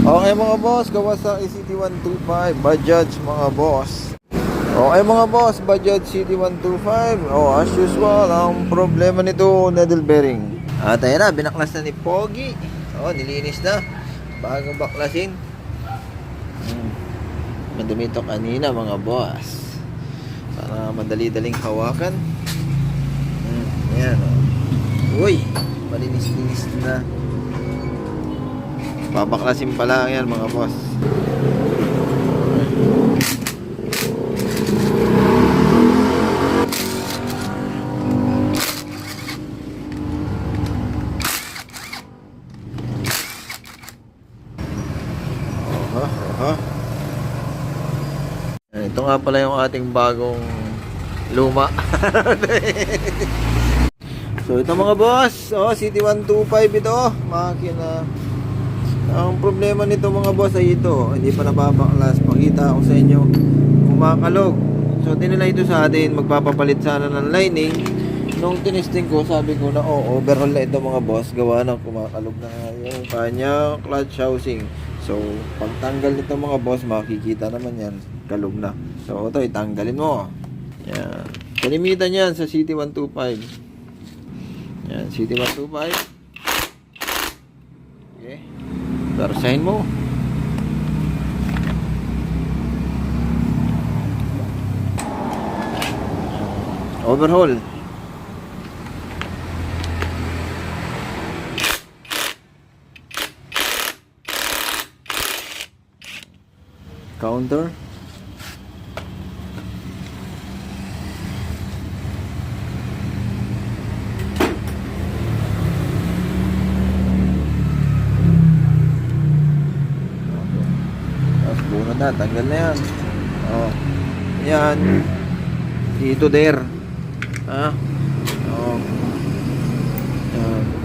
Okay mga boss, Kawasaki CT125 Bajaj mga boss. Okay mga boss, Bajaj CT125. As usual, ang problema nito, needle bearing. At ayun na, binaklas na ni Pogi. Nilinis na. Bagong baklasin. Madumi ito kanina mga boss. Para madali-daling hawakan. Ayan Uy, malinis-linis na. Papaklasin pa lang yan mga boss. Ito nga pala yung ating bagong luma. So ito mga boss, CT125 ito, makina. Ang problema nito mga boss ay ito, hindi pa nababaklas. Pakita ko sa inyo, kumakalog. So tinila ito sa atin, magpapapalit sana ng lining. Nung tinesting ko, sabi ko na overhaul na ito mga boss, gawa ng kumakalog na yung kanya clutch housing. So pagtanggal nito mga boss, makikita naman yan, kalog na. So ito, itanggalin mo. Yan, kalimitan yan sa CT125. Yan, CT125. Okay, darsahin mo. Overhaul. Counter. Bunod na, tanggal na yan. Yan. Dito there. Yan.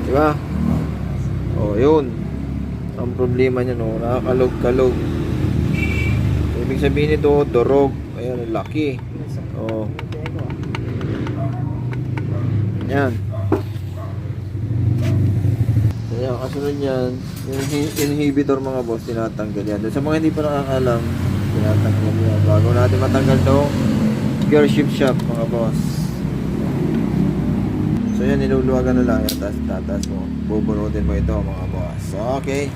Diba? Yun. Ang problema niya nakakalog-kalog. Ibig sabihin nito, durog. Ayan, laki. Yan. Kaya kasunod yan, yung inhibitor mga boss, tinatanggal yan. Sa mga hindi pa nakakalam, tinatanggal yan. Bago natin matanggal to, gear shift shaft mga boss. So yan, niluluwagan na lang yan, tatas mo. Bubunutin mo ito mga boss. Okay,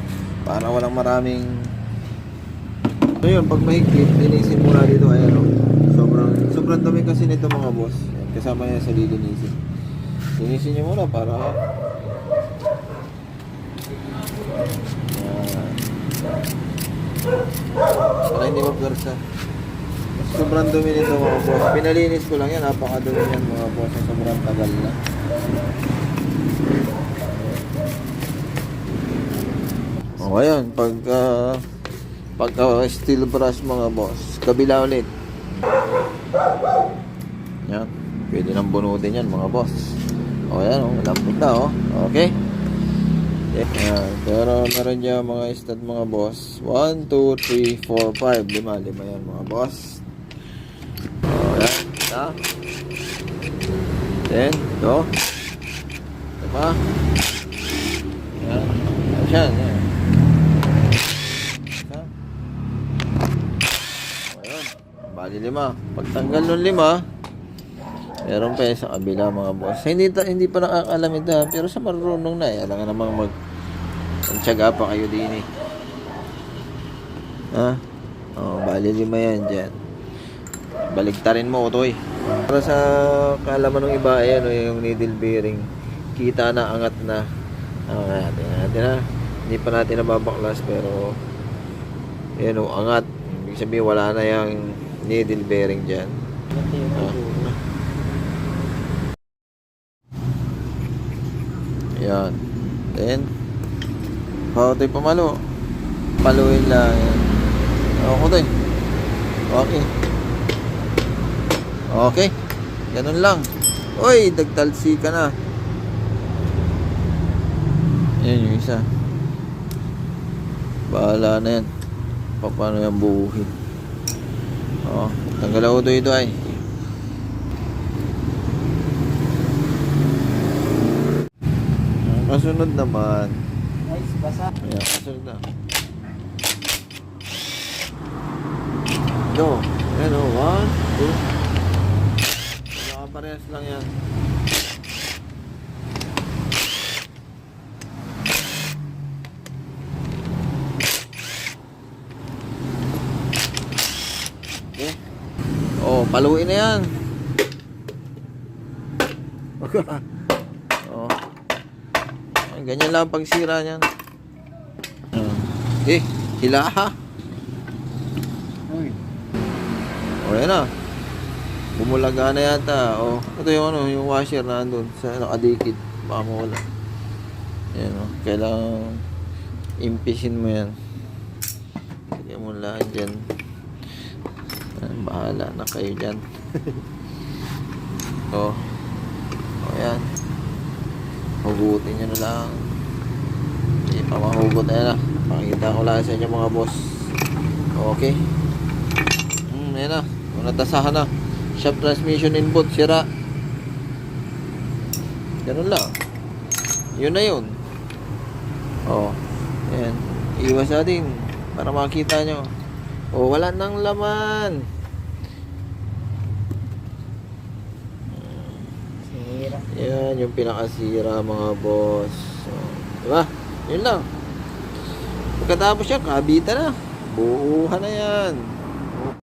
para walang maraming. So yun, pag mahigpit, linisin muna dito. Ayan sobrang dumi kasi nito mga boss. Yan, kasama yan sa lilinisin. Linisin nyo muna para hindi mapwersa. Sobrang dumi nito mga boss. Pinalinis ko lang yan, napakadumi yan mga boss. Sobrang tagal na. Ayan, pagka steel brush mga boss, kabila ulit. Yan, pwede nang bunutin yan mga boss. Ayan, lambot na okay. Ayan, pero meron dyan mga stud mga boss. 1, 2, 3, 4, 5 5 yan mga boss. Ayan, ito. Then, ito. Diba? Ayan, ayan. Ayan, bali 5. Pagtanggal ng 5, meron pa sa kabila mga boss. Hindi pa nakakalam ito, pero sa marunong na alam nga namang magtiyaga pa kayo din bali 5 yan dyan. Baligtarin mo ito para sa kaalaman ng iba, ayan yung needle bearing, kita na, angat na. Natin hindi pa natin nababaklas, pero ayan angat. Ibig sabihin wala na yung needle bearing dyan. Yan. Then, ito'y pamalo. Paluin lang. Yan. Okay. Okay. Okay. Ganun lang. Uy, dagtalsi ka na. Yan yung isa. Bahala na yan. Paano yan buuhin. Tanggal ako ito ay. Kasunod naman. Nice, basa. Ayan, kasunod na. Go. Ayan o. 1, 2. Nakaparehas lang yan. Okay. Oh, paluin na yan. Oh. Ganyan lang pagsira niyan. Okay, hila ha. O yan na. Bumulaga na yata. O, ito yung ano, yung washer na andun sa nakadikit. Baka mawala. Yan o. Kailangan impisin mo yan. Sige mo lang dyan. Bahala na kayo dyan. O. O yan. Hugutin nyo na lang. Hindi pa mahugot na yan na. Pakita ko lang sa inyo mga boss. Okay. Ayan na. Natasahan na. Shaft transmission input. Sira. Ganun lang. Yun na yun. Oh. Ayan. Iwas natin. Para makita nyo. Oh, wala nang laman. Sira. Yan. Yung pinakasira mga boss. So, diba? Yun lang. Pagkatapos yan, kabita na. Buuhan na yan.